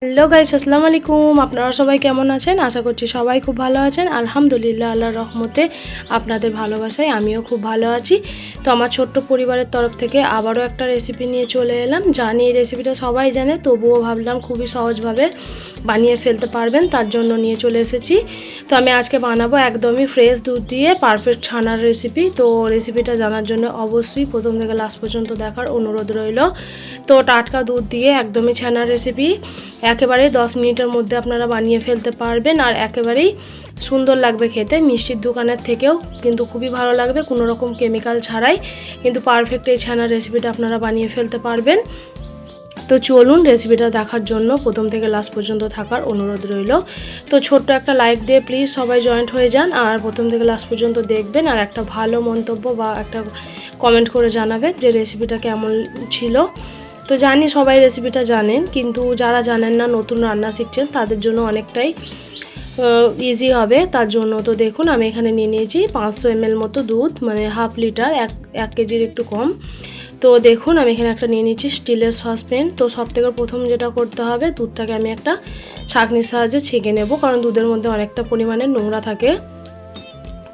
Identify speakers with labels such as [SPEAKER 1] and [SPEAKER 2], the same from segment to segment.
[SPEAKER 1] Hello guys, আসসালামু আলাইকুম। আপনারা সবাই কেমন আছেন? আশা করছি সবাই খুব ভালো আছেন। আলহামদুলিল্লাহ, আল্লাহর রহমতে আপনাদের ভালোবাসায় আমিও খুব ভালো আছি। তো আমার ছোট্ট পরিবারের তরফ থেকে আবারও একটা রেসিপি নিয়ে চলে এলাম। জানি এই রেসিপিটা সবাই জানে, তবুও ভাবলাম খুবই সহজভাবে বানিয়ে ফেলতে পারবেন, তার জন্য নিয়ে চলে এসেছি। তো আমি আজকে বানাবো একদমই ফ্রেশ দুধ দিয়ে পারফেক্ট ছানার রেসিপি। তো রেসিপিটা জানার জন্য অবশ্যই প্রথম থেকে লাস্ট পর্যন্ত দেখার অনুরোধ রইল। তো টাটকা দুধ দিয়ে একদমই ছানার রেসিপি একেবারেই 10 মিনিটের মধ্যে আপনারা বানিয়ে ফেলতে পারবেন, আর একেবারেই সুন্দর লাগবে খেতে। মিষ্টির দোকানের থেকেও কিন্তু খুবই ভালো লাগবে, কোনো রকম কেমিক্যাল ছাড়াই কিন্তু পারফেক্ট এই ছানার রেসিপিটা আপনারা বানিয়ে ফেলতে পারবেন। তো চলুন রেসিপিটা দেখার জন্য প্রথম থেকে লাস্ট পর্যন্ত থাকার অনুরোধ রইল। তো ছোট্ট একটা লাইক দিয়ে প্লিজ সবাই জয়েন্ট হয়ে যান, আর প্রথম থেকে লাস্ট পর্যন্ত দেখবেন, আর একটা ভালো মন্তব্য বা একটা কমেন্ট করে জানাবেন যে রেসিপিটা কেমন ছিল। তো জানি সবাই রেসিপিটা জানেন, কিন্তু যারা জানেন না, নতুন রান্না শিখছেন, তাদের জন্য অনেকটাই ইজি হবে। তার জন্য তো দেখুন, আমি এখানে নিয়ে নিয়েছি 500 ml মতো দুধ, মানে হাফ লিটার, এক কেজির একটু কম। তো দেখুন, আমি এখানে একটা নিয়ে নিচ্ছি স্টিলের সসপ্যান। তো সব থেকে প্রথম যেটা করতে হবে, দুধটাকে আমি একটা ছাঁকনির সাহায্যে ছেঁকে নেব, কারণ দুধের মধ্যে অনেকটা পরিমাণে নোংরা থাকে।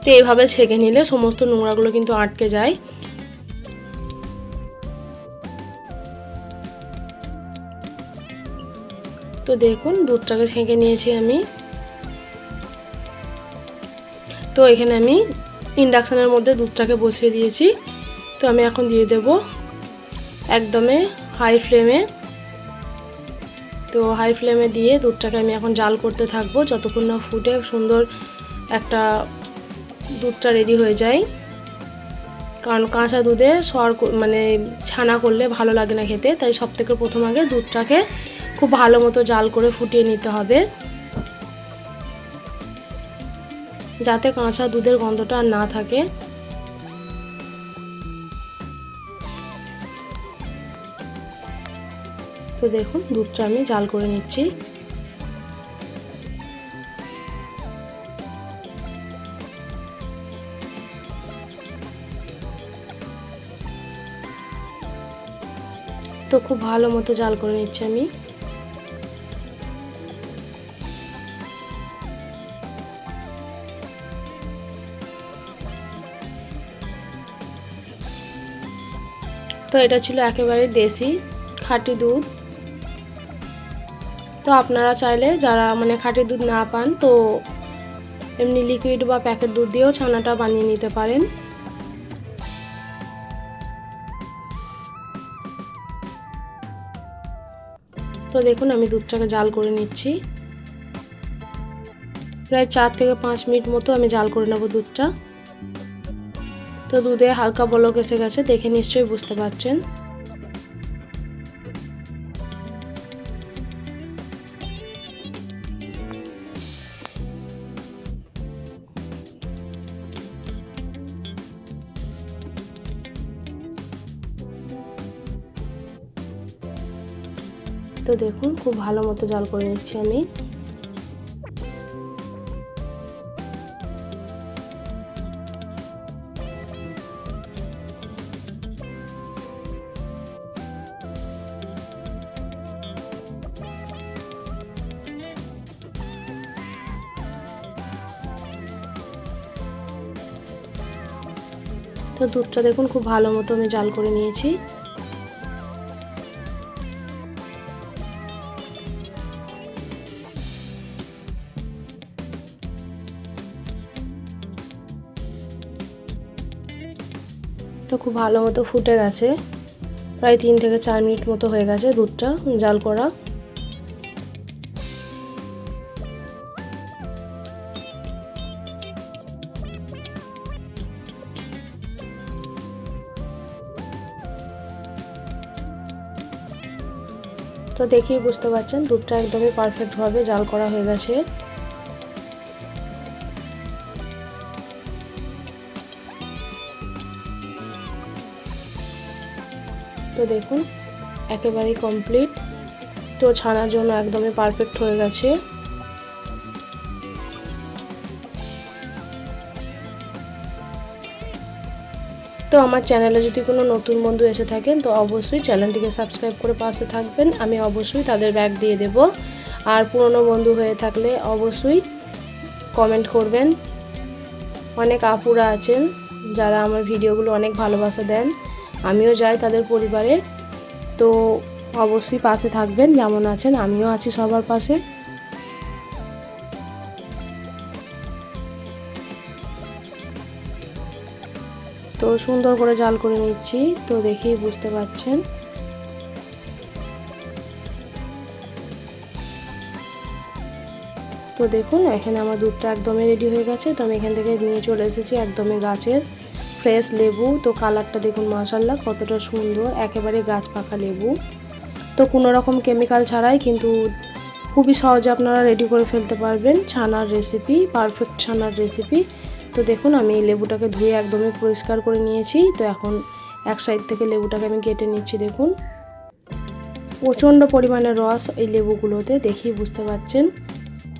[SPEAKER 1] তো এইভাবে ছেঁকে নিলে সমস্ত নোংরাগুলো কিন্তু আটকে যায়। তো দেখুন, দুধটাকে ছেঁকে নিয়েছি আমি। তো এখানে আমি ইন্ডাকশানের মধ্যে দুধটাকে বসিয়ে দিয়েছি। তো আমি এখন দিয়ে দেব একদমই হাই ফ্লেমে। তো হাই ফ্লেমে দিয়ে দুধটাকে আমি এখন জাল করতে থাকবো যতক্ষণ না ফুটে সুন্দর একটা দুধটা রেডি হয়ে যায়। কারণ কাঁচা দুধে মানে ছানা করলে ভালো লাগে না খেতে, তাই সব থেকে প্রথম আগে দুধটাকে খুব ভালো মতো জাল করে ফুটিয়ে নিতে হবে, যাতে কাঁচা দুধের গন্ধটা আর না থাকে। তো দেখুন, দুধটা আমি জাল করে নিচ্ছি। তো খুব ভালো মতো জাল করে নিচ্ছি আমি। তো এটা ছিল একেবারে দেশি খাঁটি দুধ। তো আপনারা চাইলে যারা মানে খাঁটি দুধ না পান, তো এমনি লিকুইড বা প্যাকেট দুধ দিয়েও ছানাটা বানিয়ে নিতে পারেন। তো দেখুন, আমি দুধটাকে জাল করে নিচ্ছি। প্রায় 4 থেকে 5 মিনিট মতো আমি জাল করে নেব দুধটা। তো দুধে হালকা বলক এসে গেছে, দেখে নিশ্চয়ই বুঝতে পারছেন। তো দেখুন, খুব ভালো মতো জাল করে নিচ্ছি আমি। তো দুধটা দেখুন খুব ভালো মতো আমি জাল করে নিয়েছি। তো খুব ভালো মতো ফুটে গেছে, প্রায় 3 থেকে 4 মিনিট মতো হয়ে গেছে দুধটা জাল করা। তো দেখেই বুঝতে পারছেন দুধটা একদমই পারফেক্টভাবে জাল করা হয়ে গেছে। তো দেখুন, একেবারেই কমপ্লিট। তো ছানার জন্য একদমই পারফেক্ট হয়ে গেছে। তো তো আমার চ্যানেলে যদি কোনো নতুন বন্ধু এসে থাকেন তো অবশ্যই চ্যানেলটিকে সাবস্ক্রাইব করে পাশে থাকবেন, আমি অবশ্যই তাদের ব্যাগ দিয়ে দেব। আর পুরনো বন্ধু হয়ে থাকলে অবশ্যই কমেন্ট করবেন। অনেক আপুরা আছেন যারা আমার ভিডিওগুলো অনেক ভালোবাসা দেন, আমিও যাই তাদের পরিবারে, তো অবশ্যই পাশে থাকবেন। যেমন আছেন আমিও আছি সবার পাশে। তো সুন্দর করে জাল করে নিচ্ছি, তো দেখেই বুঝতে পারছেন। তো দেখুন এখানে আমার দুধটা একদমই রেডি হয়ে গেছে। তো আমি এখান থেকে নিয়ে চলে এসেছি একদমই গাছের ফ্রেশ লেবু। তো কালারটা দেখুন মাশাআল্লাহ কতটা সুন্দর, একেবারে গাছ পাকা লেবু। তো কোনো রকম কেমিক্যাল ছাড়াই কিন্তু খুবই সহজে আপনারা রেডি করে ফেলতে পারবেন ছানার রেসিপি, পারফেক্ট ছানার রেসিপি। তো দেখুন আমি এই লেবুটাকে ধুয়ে একদমই পরিষ্কার করে নিয়েছি। তো এখন এক সাইড থেকে লেবুটাকে আমি কেটে নিচ্ছি। দেখুন প্রচণ্ড পরিমাণে রস এই লেবুগুলোতে, দেখেই বুঝতে পারছেন।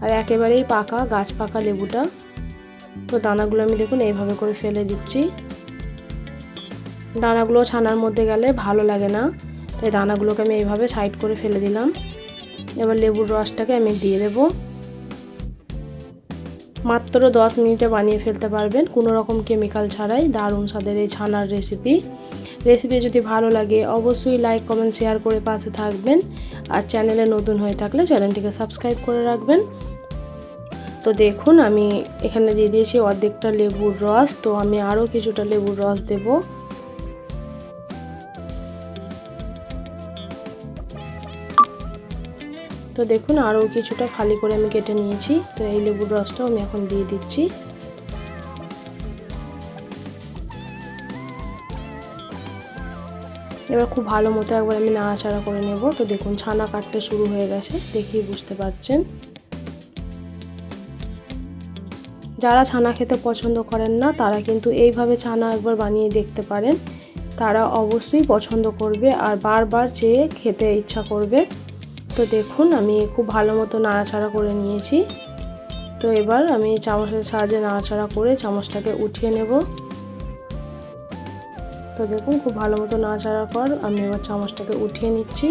[SPEAKER 1] আর একেবারেই পাকা, গাছ পাকা লেবুটা। তো দানাগুলো আমি দেখুন এইভাবে করে ফেলে দিচ্ছি। দানাগুলো ছানার মধ্যে গেলে ভালো লাগে না, তাই দানাগুলোকে আমি এইভাবে সাইড করে ফেলে দিলাম। এবার লেবুর রসটাকে আমি দিয়ে দেব। মাত্র 10 মিনিটে বানিয়ে ফেলতে পারবেন কোনো রকম কেমিক্যাল ছাড়াই দারুণ স্বাদের এই ছানার রেসিপি। যদি ভালো লাগে অবশ্যই লাইক কমেন্ট শেয়ার করে পাশে থাকবেন। আর চ্যানেলে নতুন হয়ে থাকলে চ্যানেলটিকে সাবস্ক্রাইব করে রাখবেন। তো দেখুন আমি এখানে দিয়ে দিয়েছি অর্ধেকটা লেবুর রস। তো আমি আরও কিছুটা লেবুর রস দেব। তো দেখুন আরও কিছুটা খালি করে আমি কেটে নিয়েছি। তো এই লেবুর রসটাও আমি এখন দিয়ে দিচ্ছি। এবার খুব ভালো মতো একবার আমি নাড়াচাড়া করে নেব। তো দেখুন ছানা কাটতে শুরু হয়ে গেছে, দেখেই বুঝতে পারছেন। যারা ছানা খেতে পছন্দ করেন না তারা কিন্তু এইভাবে ছানা একবার বানিয়ে দেখতে পারেন, তারা অবশ্যই পছন্দ করবে আর বারবার চেয়ে খেতে ইচ্ছা করবে। তো দেখুন আমি খুব ভালো মতো নাড়াচাড়া করে নিয়েছি। তো এবার আমি চামচের সাহায্যে নাড়াচাড়া করে চামচটাকে উঠিয়ে নেব। তো দেখুন খুব ভালো মতো নাড়াচাড়ার পর আমি এবার চামচটাকে উঠিয়ে নিচ্ছি,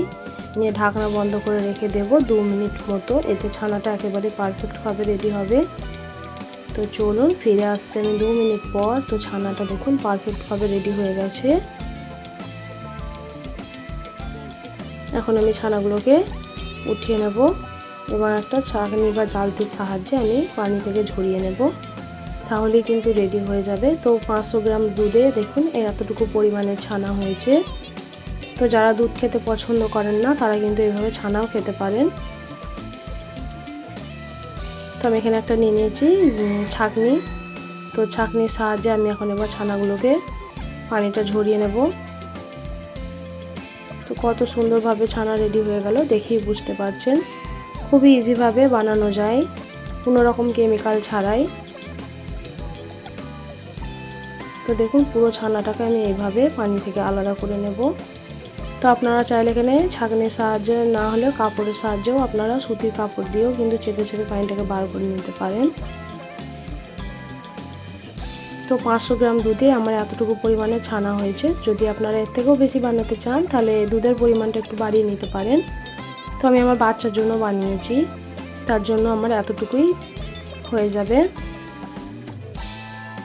[SPEAKER 1] নিয়ে ঢাকনা বন্ধ করে রেখে দেব 2 মিনিট মতো। এতে ছানাটা একেবারে পারফেক্টভাবে রেডি হবে। তো চলুন ফিরে আসছি আমি 2 মিনিট পর। তো ছানাটা দেখুন পারফেক্টভাবে রেডি হয়ে গেছে। এখন আমি ছানাগুলোকে উঠিয়ে নেব এবং একটা ছাঁকনি বা জালতির সাহায্যে আমি পানি থেকে ঝরিয়ে নেব, তাহলেই কিন্তু রেডি হয়ে যাবে। তো 500 গ্রাম দুধে দেখুন এতটুকু পরিমাণে ছানা হয়েছে। তো যারা দুধ খেতে পছন্দ করেন না তারা কিন্তু এইভাবে ছানাও খেতে পারেন। তো আমি এখানে একটা নিয়ে নিয়েছি ছাঁকনি। তো ছাঁকনির সাহায্যে আমি এখন এবার ছানাগুলোকে পানিটা ঝরিয়ে নেব। তো কত সুন্দরভাবে ছানা রেডি হয়ে গেল, দেখেই বুঝতে পারছেন। খুবই ইজিভাবে বানানো যায় কোনো রকম কেমিক্যাল ছাড়াই। তো দেখুন পুরো ছানাটাকে আমি এইভাবে পানি থেকে আলাদা করে নেব। তো আপনারা চাইলে এখানে ছাঁকনির সাহায্যে না হলে কাপড়ের সাহায্যেও আপনারা সুতির কাপড় দিয়েও কিন্তু চেপে চেপে পানিটাকে বার করে নিতে পারেন। তো 500 গ্রাম দুধে আমার এতটুকু পরিমাণে ছানা হয়েছে। যদি আপনারা এর থেকেও বেশি বানাতে চান তাহলে দুধের পরিমাণটা একটু বাড়িয়ে নিতে পারেন। তো আমি আমার বাচ্চার জন্য বানিয়েছি, তার জন্য আমার এতটুকুই হয়ে যাবে।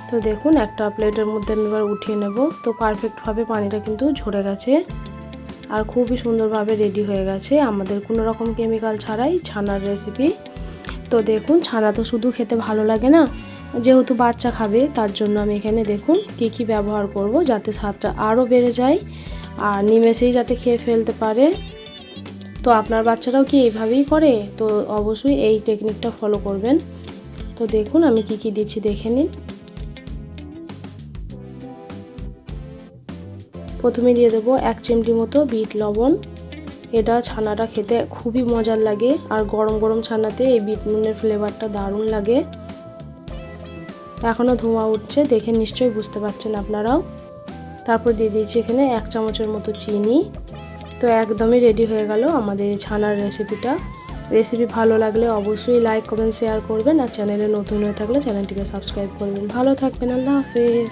[SPEAKER 1] তো দেখুন একটা প্লেটের মধ্যে আমি এবার উঠিয়ে নেব। তো পারফেক্টভাবে পানিটা কিন্তু ঝরে গেছে আর খুবই সুন্দরভাবে রেডি হয়ে গেছে আমাদের কোনো রকম কেমিক্যাল ছাড়াই ছানার রেসিপি। তো দেখুন ছানা তো শুধু খেতে ভালো লাগে না, যেহেতু বাচ্চা খাবে তার জন্য আমি এখানে দেখুন কি ব্যবহার করব যাতে স্বাদটা আরও বেড়ে যায় আর নিমেষেই যাতে খেয়ে ফেলতে পারে। তো আপনার বাচ্চারাও কি এইভাবেই করে? তো অবশ্যই এই টেকনিকটা ফলো করবেন। তো দেখুন আমি কি দিচ্ছি দেখে নিন। প্রথমে দিয়ে দেবো 1 চিমটি মতো বিট লবণ। এটা ছানাটা খেতে খুবই মজার লাগে আর গরম গরম ছানাতে এই বিট নুনের ফ্লেভারটা দারুণ লাগে। এখনও ধোঁয়া উঠছে, দেখে নিশ্চয়ই বুঝতে পারছেন আপনারাও। তারপর দিয়ে দিয়েছি এখানে 1 চামচের মতো চিনি। তো একদমই রেডি হয়ে গেল আমাদের এই ছানার রেসিপিটা। রেসিপি ভালো লাগলে অবশ্যই লাইক কমেন্ট শেয়ার করবেন আর চ্যানেলে নতুন হয়ে থাকলে চ্যানেলটিকে সাবস্ক্রাইব করবেন। ভালো থাকবেন, আল্লাহ হাফেজ।